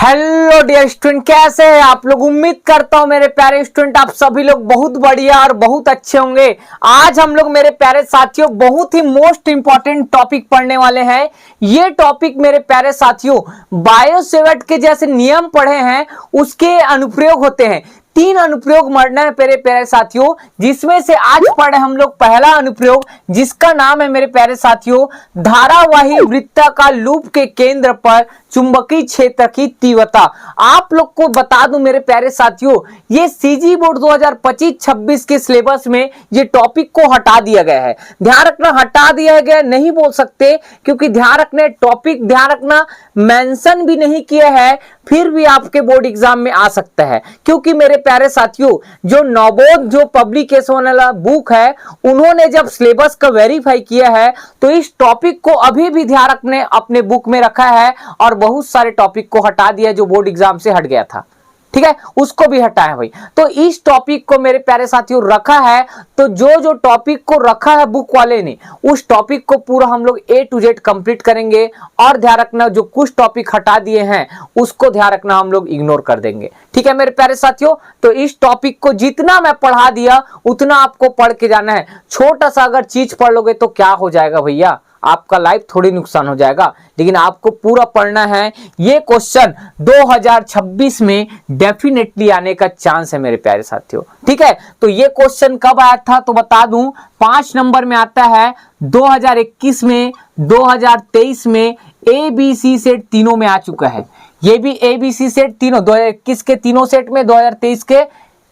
Hello dear student, कैसे हैं आप लोग। उम्मीद करता हूं मेरे प्यारे स्टूडेंट आप सभी लोग बहुत बढ़िया और बहुत अच्छे होंगे। आज हम लोग मेरे प्यारे साथियों बहुत ही मोस्ट इंपॉर्टेंट टॉपिक पढ़ने वाले हैं। ये टॉपिक मेरे प्यारे साथियों बायोसेवर्ट के जैसे नियम पढ़े हैं उसके अनुप्रयोग होते हैं। 3 अनुप्रयोग मरना है मेरे प्यारे साथियों, जिसमें से आज पढ़े हम लोग पहला अनुप्रयोग, जिसका नाम है मेरे प्यारे साथियों धारावाही वृत्ताकार लूप के केंद्र पर चुंबकीय क्षेत्र की तीव्रता। आप लोग को बता दूं मेरे प्यारे साथियों, ये सीजी बोर्ड 2025-26 के सिलेबस में ये टॉपिक को हटा दिया गया है। ध्यान रखना, हटा दिया गया नहीं बोल सकते, क्योंकि ध्यान रखना टॉपिक, ध्यान रखना मेंशन भी नहीं किया है, फिर भी आपके बोर्ड एग्जाम में आ सकता है। क्योंकि मेरे प्यारे साथियों जो नवोद जो पब्लिकेशन वाला बुक है, उन्होंने जब सिलेबस का वेरीफाई किया है तो इस टॉपिक को अभी भी ध्यान रखने अपने बुक में रखा है और बहुत सारे टॉपिक को हटा दिया जो बोर्ड एग्जाम से हट गया था। ठीक है, उसको भी हटाया भाई। तो इस टॉपिक को मेरे प्यारे साथियों रखा है, तो जो टॉपिक को रखा है बुक वाले ने, उस टॉपिक को पूरा हम लोग A to Z कंप्लीट करेंगे। और ध्यान रखना जो कुछ टॉपिक हटा दिए हैं उसको ध्यान रखना हम लोग इग्नोर कर देंगे। ठीक है मेरे प्यारे साथियों, तो इस टॉपिक को जितना मैं पढ़ा दिया उतना आपको पढ़ के जाना है। छोटा सा अगर चीज पढ़ लोगे तो क्या हो जाएगा भैया, आपका लाइफ थोड़ी नुकसान हो जाएगा, लेकिन आपको पूरा पढ़ना है। ये क्वेश्चन 2026 में डेफिनेटली आने का चांस है मेरे प्यारे साथियों। ठीक है, तो ये क्वेश्चन कब आया था तो बता दूं, 5 नंबर में आता है 2021 में, 2023 में, ABC सेट तीनों में आ चुका है। ये भी ABC सेट तीनों 2021 के तीनों सेट में, 2023 के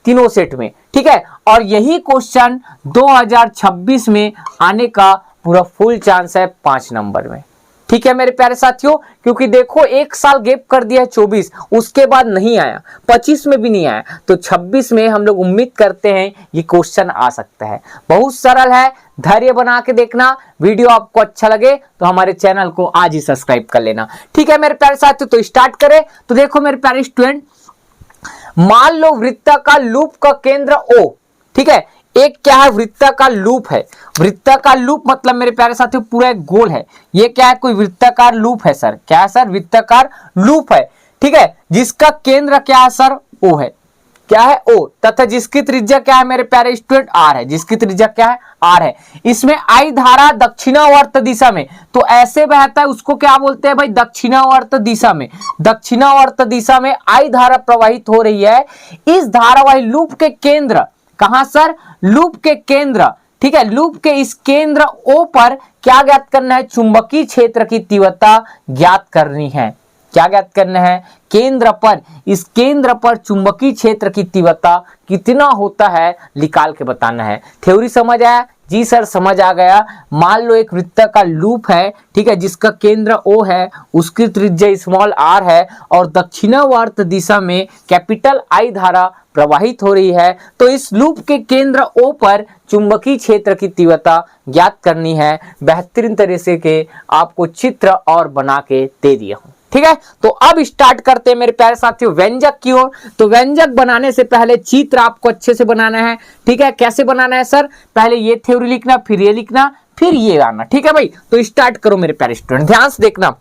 तीनों सेट में। ठीक है, और यही क्वेश्चन 2026 में आने का पूरा फुल चांस है 5 नंबर में। ठीक है मेरे प्यारे साथियों, क्योंकि देखो एक साल गैप कर दिया है 24, उसके बाद नहीं आया, 25 में भी नहीं आया, तो 26 में हम लोग उम्मीद करते हैं ये क्वेश्चन आ सकता है। बहुत सरल है, धैर्य बना के देखना। वीडियो आपको अच्छा लगे तो हमारे चैनल को आज ही सब्सक्राइब कर लेना। ठीक है मेरे प्यारे साथियों, तो स्टार्ट करें। तो देखो मेरे प्यारे स्टूडेंट, मान लो वृत्ताकार लूप का केंद्र O। ठीक है, एक क्या है, वृत्ताकार लूप है। वृत्ताकार लूप मतलब मेरे प्यारे साथियों पूरा एक गोल है। ये क्या है, कोई वृत्ताकार लूप है सर। क्या है सर, वृत्ताकार लूप है। ठीक है, जिसका केंद्र क्या है सर, O है। क्या है, O, तथा जिसकी त्रिज्या क्या है मेरे प्यारे स्टूडेंट, R है। जिसकी त्रिज्या क्या है, R है। इसमें I धारा दक्षिणावर्त दिशा में, तो ऐसे बहता है, उसको क्या बोलते हैं भाई, दक्षिणावर्त दिशा में। दक्षिणावर्त दिशा में I धारा प्रवाहित हो रही है। इस धारावाही लूप के केंद्र कहां सर, लूप के केंद्र। ठीक है, लूप के इस केंद्र O पर क्या ज्ञात करना है, चुंबकीय क्षेत्र की तीव्रता ज्ञात करनी है। क्या ज्ञात करना है, केंद्र पर, इस केंद्र पर चुंबकीय क्षेत्र की तीव्रता कितना होता है निकाल के बताना है। थ्योरी समझ आया? जी सर समझ आ गया। मान लो एक वृत्ताकार लूप है, ठीक है, जिसका केंद्र O है, उसकी त्रिज्या स्मॉल r है और दक्षिणावर्त दिशा में कैपिटल I धारा प्रवाहित हो रही है। तो इस लूप के केंद्र O पर चुंबकीय क्षेत्र की तीव्रता ज्ञात करनी है। बेहतरीन तरह से के आपको चित्र और बना के दे दिया हूं। ठीक है, तो अब स्टार्ट करते हैं मेरे प्यारे साथियों व्यंजक की ओर। तो व्यंजक बनाने से पहले चित्र आपको अच्छे से बनाना है। ठीक है, कैसे बनाना है सर, पहले ये थ्योरी लिखना, फिर ये लिखना, फिर ये आना। ठीक है भाई, तो स्टार्ट करो मेरे प्यारे स्टूडेंट, ध्यान से देखना।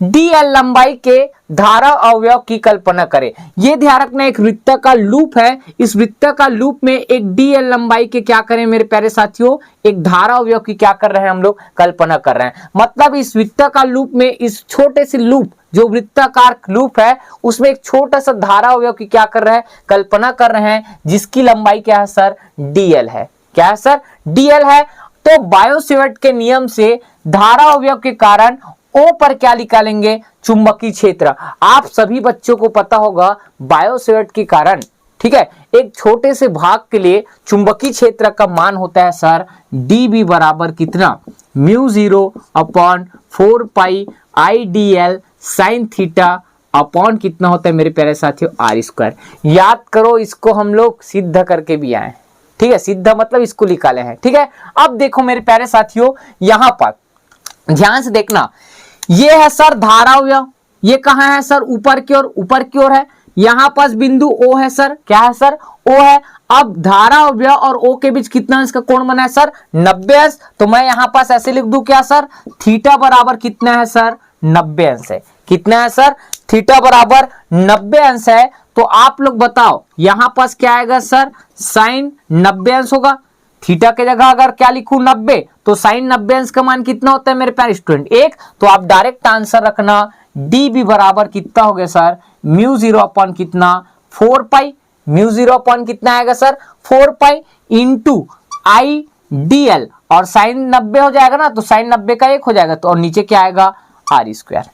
DL लंबाई के धारा अवयव की कल्पना करें। ये ध्यान रखना, एक वृत्ताकार लूप है। इस वृत्ताकार लूप में एक DL लंबाई के क्या करें मेरे प्यारे साथियों, एक धारा अवयव की क्या कर रहे हैं हम लोग, कल्पना कर रहे हैं। मतलब इस वृत्ताकार लूप में, इस छोटे से लूप जो वृत्ताकार लूप है, उसमें एक छोटा सा धारा अवयव की क्या कर रहे हैं, कल्पना कर रहे हैं, जिसकी लंबाई क्या है सर, DL है। क्या है सर, DL है। तो बायोसेवर्ट के नियम से धारा अवयव के कारण O पर क्या निकालेंगे, चुंबकीय क्षेत्र। आप सभी बच्चों को पता होगा बायोसेवर्ट के कारण, ठीक है, एक छोटे से भाग के लिए चुंबकीय क्षेत्र का मान होता है सर dB बराबर कितना, μ0/4 पाई IDL साइन थीटा अपॉन कितना होता है मेरे प्यारे साथियों, R²। याद करो, इसको हम लोग सिद्ध करके भी आए। ठीक है, सिद्ध मतलब इसको निकाले हैं। ठीक है, अब देखो मेरे प्यारे साथियों, यहां पर ध्यान से देखना, ये है सर धारा अवयव। ये कहां है सर, ऊपर की ओर, ऊपर की ओर है। यहां पास बिंदु O है सर। क्या है सर, O है। अब धारा अवयव और O के बीच कितना इसका कोण बना है सर, 90 अंश। तो मैं यहां पास ऐसे लिख दूं क्या सर, थीटा बराबर कितना है सर, 90 अंश है। कितना है सर, थीटा बराबर 90 अंश है। तो आप लोग बताओ यहां पास क्या आएगा सर, साइन 90 अंश होगा। थीटा के जगह अगर क्या लिखूं 90, तो साइन 90 अंश का मान कितना होता है मेरे प्यारे स्टूडेंट, 1। तो आप डायरेक्ट आंसर रखना डी भी बराबर कितना हो गया सर, म्यू 0 अपॉन कितना, 4 पाई। म्यू 0 अपॉन कितना आएगा sir, 4 pi into I D L, और साइन 90 हो जाएगा ना, तो साइन 90 का 1 हो जाएगा, तो और नीचे क्या आएगा, आर स्क्वायर।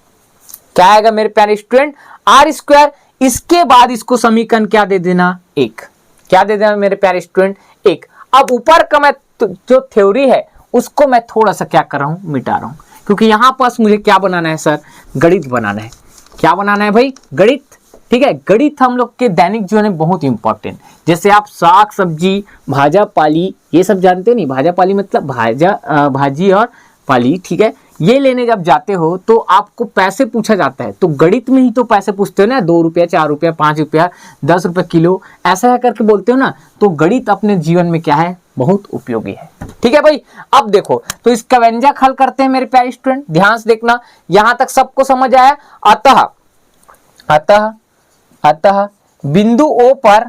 क्या आएगा मेरे प्यारे स्टूडेंट, आर स्क्वायर। इसके बाद इसको समीकरण क्या दे देना, 1। क्या दे देना मेरे प्यारे स्टूडेंट, 1। अब ऊपर का मैं जो थ्योरी है उसको मैं थोड़ा सा क्या कर रहा हूं, मिटा रहा हूं, क्योंकि यहां पास मुझे क्या बनाना है सर, गणित बनाना है। क्या बनाना है भाई, गणित। ठीक है, गणित हम लोग के दैनिक जीवन में बहुत इंपॉर्टेंट। जैसे आप साग सब्जी, भाजा पाली, ये सब जानते नहीं, भाजा पाली मतलब भाजी और पाली, ठीक है। ये लेने जब जाते हो तो आपको पैसे पूछा जाता है, तो गणित में ही तो पैसे पूछते हो ना, 2 रुपया, 4 रुपया, 5 रुपया, 10 रुपये किलो, ऐसा है करके बोलते हो ना। तो गणित अपने जीवन में क्या है, बहुत उपयोगी है। ठीक है भाई, अब देखो तो इसका व्यंजक हल करते हैं मेरे प्यारे स्टूडेंट, ध्यान से देखना। यहां तक सबको समझ आया। अतः बिंदु ओ पर,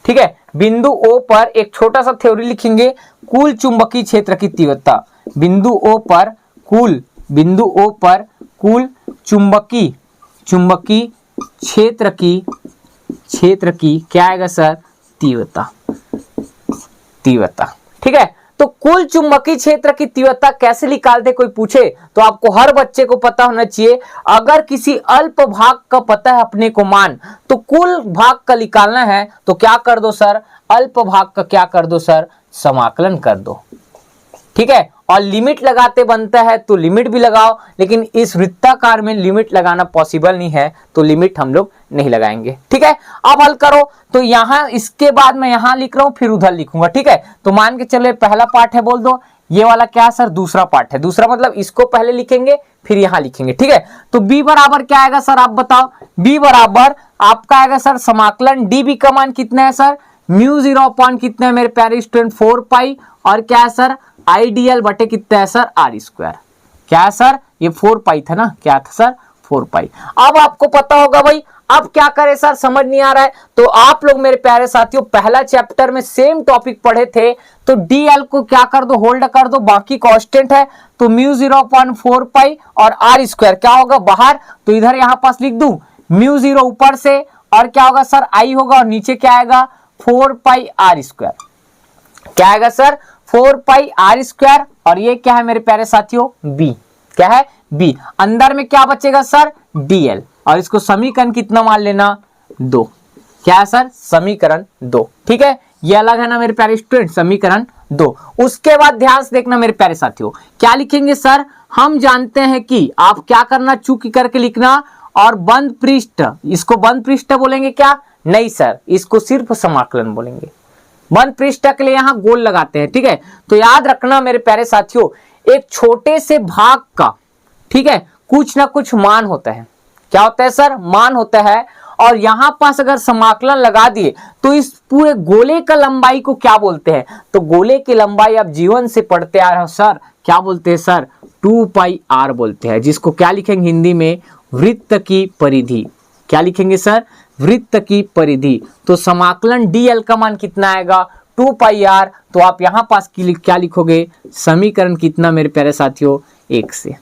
ठीक है, बिंदु ओ पर एक छोटा सा थ्योरी लिखेंगे, कुल चुंबकीय क्षेत्र की तीव्रता। बिंदु ओ पर कुल चुंबकीय क्षेत्र की क्या आएगा सर, तीव्रता। ठीक है, तो कुल चुंबकीय क्षेत्र की तीव्रता कैसे निकालते, कोई पूछे तो आपको, हर बच्चे को पता होना चाहिए। अगर किसी अल्प भाग का पता है अपने को मान, तो कुल भाग का निकालना है तो क्या कर दो सर, अल्प भाग का क्या कर दो सर, समाकलन कर दो। ठीक है, और लिमिट लगाते बनता है तो लिमिट भी लगाओ, लेकिन इस वृत्ताकार में लिमिट लगाना पॉसिबल नहीं है, तो लिमिट हम लोग नहीं लगाएंगे। ठीक है, अब हल करो। तो यहां इसके बाद मैं यहां लिख रहा हूं, फिर उधर लिखूंगा। ठीक है, तो मान के चले पहला पार्ट है, बोल दो ये वाला क्या है सर, दूसरा पार्ट है। दूसरा मतलब इसको पहले लिखेंगे फिर यहां लिखेंगे। ठीक है, तो b बराबर क्या आएगा सर, आप बताओ। b बराबर आपका आएगा सर समाकलन, db का मान कितना है सर, म्यू 0 अपॉन कितना है मेरे प्यारे स्टूडेंट, 4 पाई, और क्या है सर, आईडीएल बटे कितना है सर, आर स्क्वायर। क्या है सर, ये 4 पाई था ना, क्या था सर, 4 पाई। अब आपको पता होगा भाई, अब क्या करें सर, समझ नहीं आ रहा है, तो आप लोग मेरे प्यारे साथियों पहला चैप्टर में सेम टॉपिक पढ़े थे, तो डीएल को क्या कर दो, होल्ड कर दो, बाकी कांस्टेंट है, तो म्यू 0 अपॉन 4 पाई और आर स्क्वायर क्या होगा बाहर, तो इधर यहां पास लिख दूं म्यू 0 ऊपर से, और क्या होगा सर, आई होगा, और नीचे क्या आएगा, 4 पाई आर स्क्वायर। क्या आएगा सर, 4 पाई आर स्क्वायर, और ये क्या है मेरे प्यारे साथियों, बी। क्या है, बी। अंदर में क्या बचेगा सर, डीएल, और इसको समीकरण कितना मान लेना, 2। क्या है सर, समीकरण 2। ठीक है, ये अलग है ना मेरे प्यारे स्टूडेंट, समीकरण 2। उसके बाद ध्यान से देखना मेरे प्यारे साथियों, क्या लिखेंगे सर, हम जानते हैं कि आप क्या करना, चूक करके लिखना, और बंद पृष्ठ, इसको बंद पृष्ठ बोलेंगे क्या, नहीं सर, इसको सिर्फ समाकलन बोलेंगे। बंद पृष्ठ के लिए यहां गोल लगाते हैं। ठीक है, तो याद रखना मेरे प्यारे साथियों, एक छोटे से भाग का, ठीक है, कुछ ना कुछ मान होता है। क्या होता है सर, मान होता है, और यहां पास अगर समाकलन लगा दिए तो इस पूरे गोले का लंबाई को क्या बोलते हैं, तो गोले की लंबाई आप जीवन से पढ़ते आ रहे हो सर, क्या बोलते हैं सर, 2 पाई आर बोलते हैं, जिसको क्या लिखेंगे हिंदी में, वृत्त की परिधि। क्या लिखेंगे सर, वृत्त की परिधि। तो समाकलन डीएल का मान कितना आएगा, 2 पाई आर। तो आप यहां पास क्या लिखोगे, समीकरण कितना मेरे प्यारे साथियों, 1 से।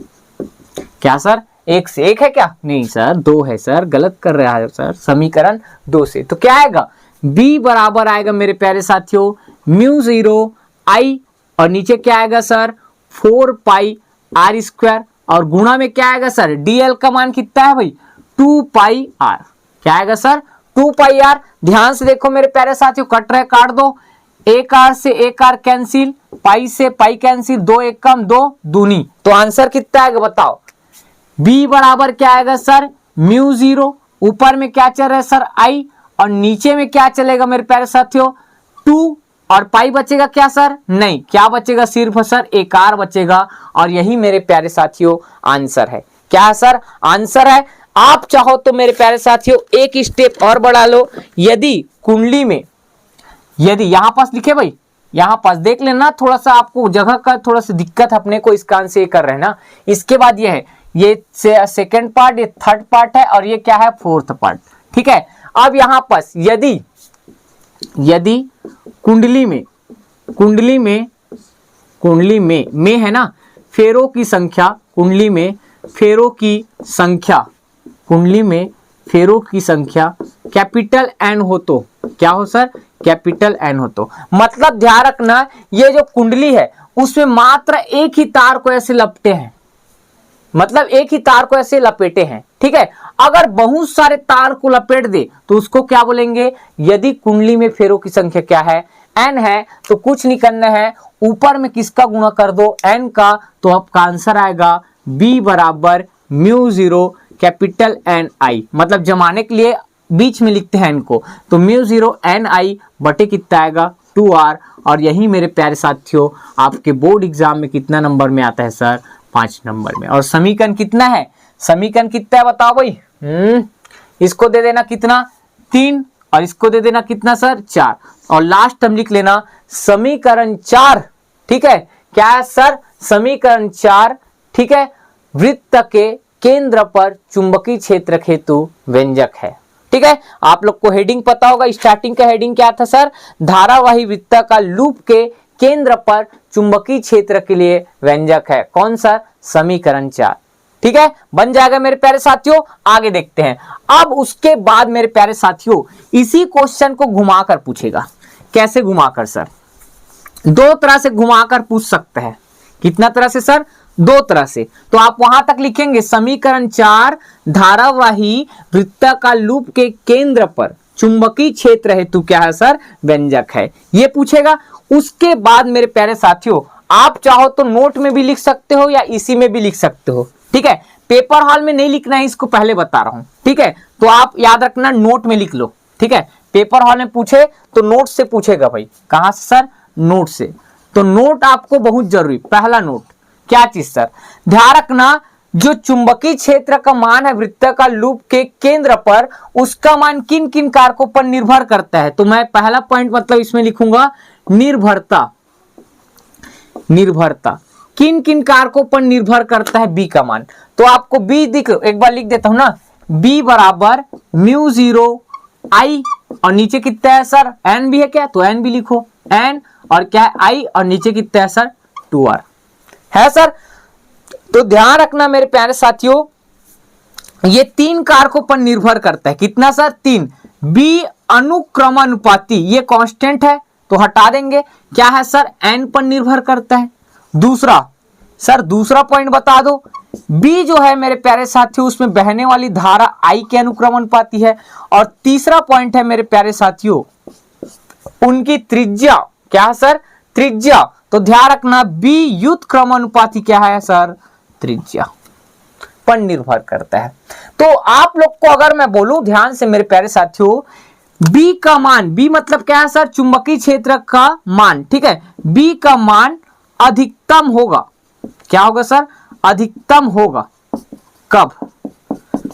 क्या सर, 1 से, 1 है क्या, नहीं सर 2 है सर, गलत कर रहा है सर, समीकरण 2 से। तो क्या आएगा, b बराबर आएगा मेरे प्यारे साथियों, म्यू 0 आई, और नीचे क्या आएगा सर, 4 पाई आर स्क्वायर, और गुणा में क्या आएगा सर, डीएल का मान कितना है भाई, 2 पाई आर। क्या आएगा सर, 2 पाई आर। ध्यान से देखो मेरे प्यारे साथियों, कट रहे काट दो, एक आर से एक आर कैंसिल, पाई से पाई कैंसिल, 2 एक कम 2 दूनी, तो आंसर कितना आएगा बताओ, b बराबर क्या आएगा सर, म्यू 0, ऊपर में क्या चल रहा है सर, आई, और नीचे में क्या चलेगा मेरे प्यारे साथियों, 2, और पाई बचेगा क्या सर, नहीं, क्या बचेगा, सिर्फ सर एक आर बचेगा, और यही मेरे प्यारे साथियों आंसर है। क्या है सर, आंसर है। आप चाहो तो मेरे प्यारे साथियों एक स्टेप और बढ़ा लो, यदि कुंडली में, यदि यहां पास लिखे भाई, यहां पास देख लेना, थोड़ा सा आपको जगह का थोड़ा सा दिक्कत अपने को इसका आंसर कर रहे हैं ना। इसके बाद ये है, ये सेकंड पार्ट, ये थर्ड पार्ट है और ये क्या है, फोर्थ पार्ट। ठीक है, अब यहां पास यदि कुंडली में है ना फेरों की संख्या, कुंडली में फेरों की संख्या कैपिटल एन हो तो क्या हो सर, कैपिटल एन हो तो, मतलब ध्यान रखना ये जो कुंडली है उसमें मात्र एक ही तार को ऐसे लपटे हैं, मतलब एक ही तार को ऐसे लपेटे हैं। ठीक है, अगर बहुत सारे तार को लपेट दे तो उसको क्या बोलेंगे, यदि कुंडली में फेरों की संख्या क्या है, एन है, तो कुछ नहीं करना है, ऊपर में किसका गुणा कर दो, एन का, तो आपका आंसर आएगा बी बराबर म्यू जीरो कैपिटल एन आई, मतलब जमाने के लिए बीच में लिखते हैं इनको, तो म्यू जीरो एन आई बटे कितना आएगा 2r। और यही मेरे प्यारे साथियों आपके बोर्ड एग्जाम में कितना नंबर में आता है सर, 5 नंबर में। और समीकरण कितना है, समीकरण कितना है बताओ भाई, इसको दे देना कितना 3 और इसको दे देना कितना सर 4, और लास्ट हम लिख लेना समीकरण 4। ठीक है, क्या है सर, समीकरण 4। ठीक है, वृत्त के केंद्र पर चुंबकीय क्षेत्र हेतु व्यंजक है। ठीक है, आप लोग को हेडिंग पता होगा, स्टार्टिंग का हेडिंग क्या था सर, धारावाही वृत्त का लूप के केंद्र पर चुंबकीय क्षेत्र के लिए व्यंजक है, कौन सा, समीकरण 4। ठीक है, बन जाएगा मेरे प्यारे साथियों। आगे देखते हैं, अब उसके बाद मेरे प्यारे साथियों इसी क्वेश्चन को घुमाकर पूछेगा। कैसे घुमाकर सर, 2 तरह से घुमाकर पूछ सकता है। कितना तरह से सर, 2 तरह से। तो आप वहां तक लिखेंगे समीकरण 4 धारावाही वृत्त का लूप के केंद्र पर चुंबकीय क्षेत्र हेतु क्या है सर, व्यंजक है, ये पूछेगा। उसके बाद मेरे प्यारे साथियों आप चाहो तो नोट में भी लिख सकते हो या इसी में भी लिख सकते हो। ठीक है, पेपर हॉल में नहीं लिखना है, इसको पहले बता रहा हूं। ठीक है, तो आप याद रखना नोट में लिख लो। ठीक है, पेपर हॉल में पूछे तो नोट से पूछेगा भाई, कहां से सर, नोट से। तो नोट आपको बहुत जरूरी, पहला नोट क्या चीज सर, ध्यान रखना जो चुंबकीय क्षेत्र का मान है वृत्त का लूप के केंद्र पर, उसका मान किन किन कारकों पर निर्भर करता है। तो मैं पहला पॉइंट मतलब इसमें लिखूंगा निर्भरता, निर्भरता किन किन कारकों पर निर्भर करता है बी का मान। तो आपको बी दिख, एक बार लिख देता हूं ना, बी बराबर म्यू जीरो आई, और नीचे कितना है सर, एन भी है क्या, तो एन भी लिखो, एन और क्या है आई, और नीचे कितना है सर 2r है सर। तो ध्यान रखना मेरे प्यारे साथियों ये 3 कारकों पर निर्भर करता है, कितना सर 3। बी अनुक्रमानुपाती, ये कांस्टेंट है तो हटा देंगे, क्या है सर एन पर निर्भर करता है। दूसरा सर, दूसरा पॉइंट बता दो, बी जो है मेरे प्यारे साथियों उसमें बहने वाली धारा आई के अनुक्रमानुपाती है। और तीसरा पॉइंट है मेरे प्यारे साथियों उनकी त्रिज्या, क्या है सर, त्रिज्या। तो ध्यान रखना बी युत क्रमानुपाती क्या है सर, त्रिज्या पर निर्भर करता है। तो आप लोग को अगर मैं बोलूं ध्यान से मेरे प्यारे साथियों, बी का मान, बी मतलब क्या है सर, चुंबकीय क्षेत्र का मान। ठीक है, बी का मान अधिकतम होगा, क्या होगा सर, अधिकतम होगा, कब,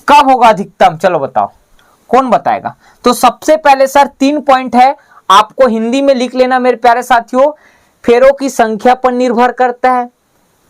कब होगा अधिकतम, चलो बताओ, कौन बताएगा। तो सबसे पहले सर 3 पॉइंट है, आपको हिंदी में लिख लेना मेरे प्यारे साथियों। फेरों की संख्या पर निर्भर करता है,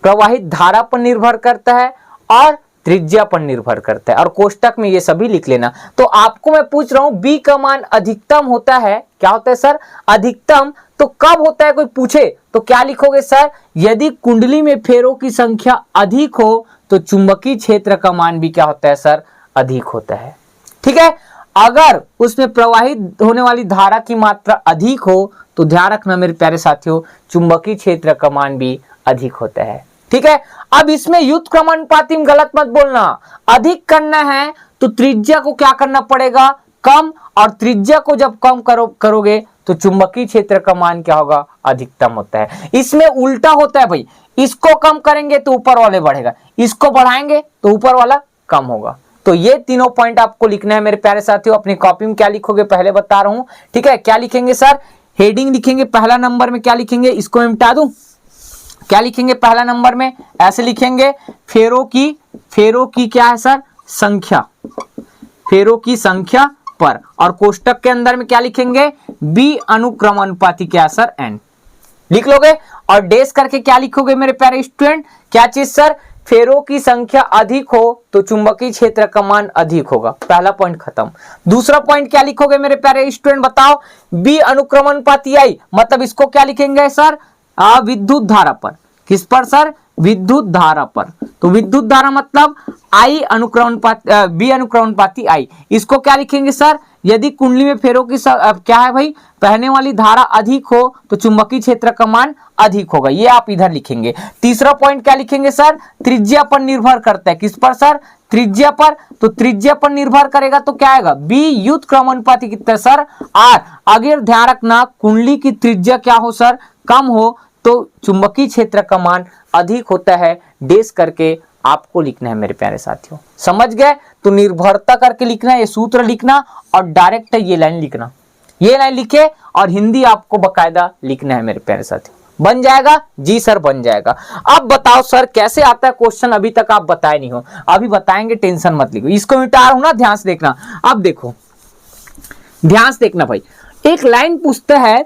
प्रवाहित धारा पर निर्भर करता है, और त्रिज्या पर निर्भर करता है, और कोष्टक में ये सभी लिख लेना। तो आपको मैं पूछ रहा हूं बी का मान अधिकतम होता है, क्या होता है सर, अधिकतम। तो कब होता है, कोई पूछे तो क्या लिखोगे सर, यदि कुंडली में फेरों की संख्या अधिक हो तो चुंबकीय क्षेत्र का मान भी क्या होता है सर, अधिक होता है। ठीक है, अगर उसमें प्रवाहित होने वाली धारा की मात्रा अधिक हो तो ध्यान रखना मेरे प्यारे साथियों चुंबकीय क्षेत्र का मान भी अधिक होता है। ठीक है, अब इसमें युत क्रमानुपाती में गलत मत बोलना, अधिक करना है तो त्रिज्या को क्या करना पड़ेगा, कम, और त्रिज्या को जब कम करोगे तो चुंबकीय क्षेत्र का मान क्या होगा, अधिकतम होता है। इसमें उल्टा होता है भाई, इसको कम करेंगे तो ऊपर वाले बढ़ेगा, इसको बढ़ाएंगे तो ऊपर वाला कम होगा। तो ये तीनों पॉइंट आपको लिखना है मेरे प्यारे साथियों। अपनी कॉपी में क्या लिखोगे पहले बता रहा हूं। ठीक है, क्या लिखेंगे सर, हेडिंग लिखेंगे, पहला नंबर में क्या लिखेंगे, इसको मैं मिटा दूं, क्या लिखेंगे पहला नंबर में, ऐसे लिखेंगे फेरों की क्या है सर, संख्या, फेरों की संख्या पर, और कोष्टक के अंदर में क्या लिखेंगे, बी अनुक्रमानुपाती क्या है सर, एन। लिख लोगे। और डेस करके क्या लिखोगे मेरे प्यारे स्टूडेंट, क्या चीज सर, फेरों की संख्या अधिक हो तो चुंबकीय क्षेत्र का मान अधिक होगा। पहला पॉइंट खत्म। दूसरा पॉइंट क्या लिखोगे मेरे प्यारे स्टूडेंट बताओ, बी अनुक्रमणपाती आई, मतलब इसको क्या लिखेंगे सर, विद्युत धारा पर। किस पर सर, विद्युत धारा पर। तो विद्युत धारा मतलब आई अनुक्रमणपाती, बी अनुक्रमणपाती आई। इसको क्या लिखेंगे सर, यदि कुंडली में फेरों की क्या है भाई, बहने वाली धारा अधिक हो तो चुंबकीय क्षेत्र का मान अधिक होगा, ये आप इधर लिखेंगे। तीसरा पॉइंट क्या लिखेंगे सर, त्रिज्या पर निर्भर करता है। किस पर सर, त्रिज्या पर। तो त्रिज्या पर निर्भर करेगा तो क्या आएगा, बी व्युत्क्रमणपाती कितना सर, आर। अगर ध्यान रखना कुंडली की त्रिज्या क्या हो सर, कम हो तो चुंबकीय क्षेत्र का मान अधिक होता है। डेस करके आपको लिखना है मेरे प्यारे साथियों, समझ गए। तो निर्भरता करके लिखना है, ये सूत्र लिखना और डायरेक्ट ये लाइन लिखना, ये लाइन लिखे और हिंदी आपको बकायदा लिखना है मेरे प्यारे साथियों। बन जाएगा जी सर, बन जाएगा। अब बताओ सर कैसे आता है क्वेश्चन, अभी तक आप बताए नहीं हो, अभी बताएंगे, टेंशन मत लिखो। इसको मिटा रहा हूं ना, ध्यान से देखना। अब देखो ध्यान से देखना भाई, एक लाइन पूछता है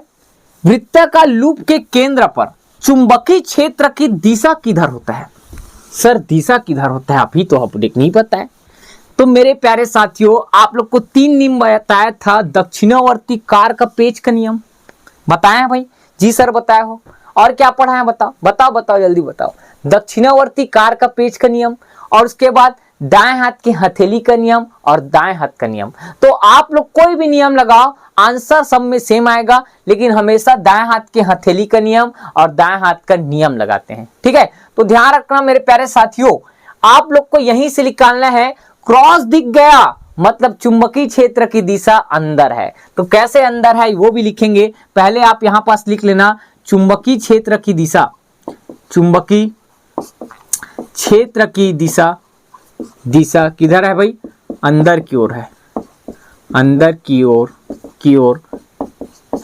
वृत्ताकार लूप के केंद्र पर चुंबकीय क्षेत्र की दिशा किधर होता है। सर दिशा किधर होता है, अभी तो आपको नहीं पता है। तो मेरे प्यारे साथियों आप लोग को 3 नियम बताया था, दक्षिणावर्ती कार का पेच का नियम बताया भाई, जी सर बताया हो। और क्या पढ़ा है बताओ बताओ बताओ जल्दी बताओ। दक्षिणावर्ती कार का पेच का नियम, और उसके बाद दाएं हाथ की हथेली का नियम और दाएं हाथ का नियम। तो आप लोग कोई भी नियम लगाओ आंसर सब में सेम आएगा, लेकिन हमेशा दाएं हाथ के हथेली का नियम और दाएं हाथ का नियम लगाते हैं, ठीक है। तो ध्यान रखना मेरे प्यारे साथियों, आप लोग को यहीं से निकालना है, क्रॉस दिख गया मतलब चुंबकीय क्षेत्र की दिशा अंदर है। तो कैसे अंदर है वो भी लिखेंगे, पहले आप यहां पास लिख लेना चुंबकीय क्षेत्र की दिशा, चुंबकीय क्षेत्र की दिशा, दिशा किधर है भाई, अंदर की ओर है, अंदर की ओर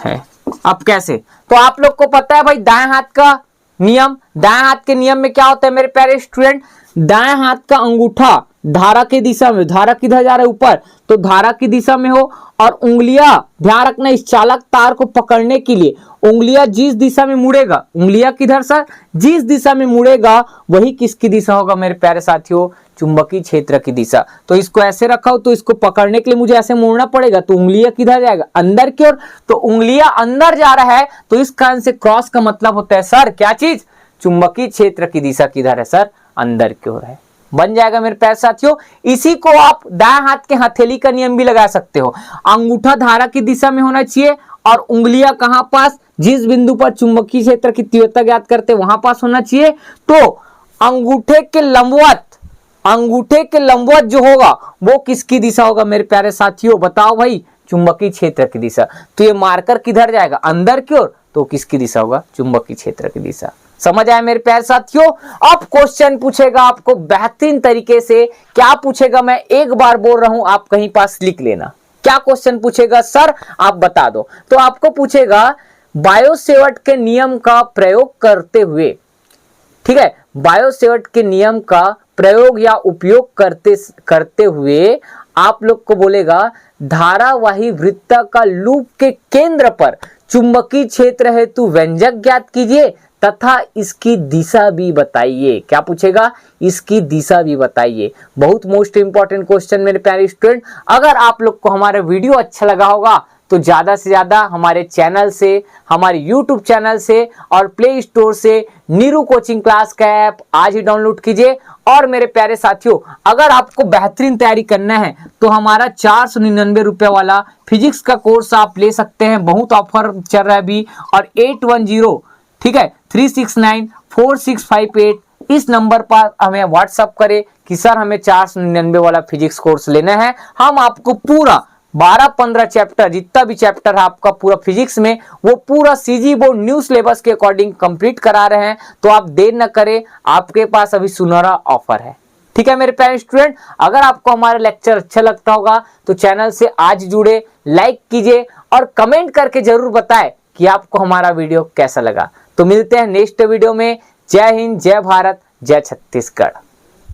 है। अब कैसे, तो आप लोग को पता है भाई दाएं हाथ का नियम, दाएं हाथ के नियम में क्या होता है मेरे प्यारे स्टूडेंट, दाएं हाथ का अंगूठा धारा की दिशा में, धारा किधर जा रहा है ऊपर, तो धारा की दिशा में हो, और उंगलियां ध्यान रखना इस चालक तार को पकड़ने के लिए उंगलियां जिस दिशा में मुड़ेगा, उंगलियां किधर सर, जिस दिशा में मुड़ेगा वही किसकी दिशा होगा मेरे प्यारे साथियों, चुंबकीय क्षेत्र की दिशा। तो इसको ऐसे रखा हो तो इसको पकड़ने के लिए मुझे ऐसे मुड़ना पड़ेगा, तो उंगलियां किधर जाएगा, अंदर की ओर। तो उंगलियां अंदर जा रहा है तो इस कारण से क्रॉस का मतलब होता है सर क्या चीज, चुंबकीय क्षेत्र की दिशा किधर है सर, अंदर की ओर है। बन जाएगा मेरे प्यारे साथियों। इसी को आप दाएं हाथ के हथेली का नियम भी लगा सकते हो, अंगूठा धारा की दिशा में होना चाहिए और उंगलियां कहां पास, जिस बिंदु पर चुंबकीय क्षेत्र की तीव्रता ज्ञात करते वहां पास होना चाहिए। तो अंगूठे के लंबवत जो होगा वो किसकी दिशा होगा मेरे प्यारे साथियों, बताओ भाई, चुंबकीय क्षेत्र की दिशा। तो ये मार्कर किधर जाएगा, अंदर की ओर, तो किसकी दिशा होगा, चुंबकीय क्षेत्र की दिशा। समझ आया मेरे प्यारे साथियों। अब क्वेश्चन पूछेगा आपको बेहतरीन तरीके से, क्या पूछेगा मैं एक बार बोल रहा हूं, आप कहीं पास लिख लेना। क्या क्वेश्चन पूछेगा सर, आप बता दो। तो आपको पूछेगा बायो-सेवर्ट के नियम का प्रयोग करते हुए, ठीक है, बायो-सेवर्ट के नियम का प्रयोग या उपयोग करते हुए आप लोग को बोलेगा धारावाही वृत्ताकार लूप के केंद्र पर चुंबकीय क्षेत्र हेतु व्यंजक ज्ञात कीजिए तथा इसकी दिशा भी बताइए। क्या पूछेगा, इसकी दिशा भी बताइए। बहुत मोस्ट इंपॉर्टेंट क्वेश्चन मेरे प्यारे स्टूडेंट। अगर आप लोग को हमारा वीडियो अच्छा लगा होगा तो ज्यादा से ज्यादा हमारे चैनल से, हमारे यूट्यूब चैनल से और प्ले स्टोर से नीरू कोचिंग क्लास का ऐप आज ही डाउनलोड कीजिए। और मेरे प्यारे साथियों अगर आपको बेहतरीन तैयारी करना है तो हमारा 499 रुपए वाला फिजिक्स का कोर्स आप ले सकते हैं, बहुत ऑफर चल रहा है अभी। और 810 ठीक है 3694658 इस नंबर पर हमें व्हाट्सअप करें कि सर हमें 499 वाला फिजिक्स कोर्स लेना है। हम आपको पूरा 12-15 चैप्टर, जितना भी चैप्टर है आपका पूरा फिजिक्स में, वो पूरा सीजी बोर्ड न्यू सिलेबस के अकॉर्डिंग कंप्लीट करा रहे हैं। तो आप देर न करें, आपके पास अभी सुनहरा ऑफर है। ठीक है मेरे प्यारे स्टूडेंट, अगर आपको हमारा लेक्चर अच्छा लगता होगा तो चैनल से आज जुड़े, लाइक कीजिए और कमेंट करके जरूर बताएं कि आपको हमारा वीडियो कैसा लगा। तो मिलते हैं नेक्स्ट वीडियो में। जय हिंद, जय भारत, जय छत्तीसगढ़।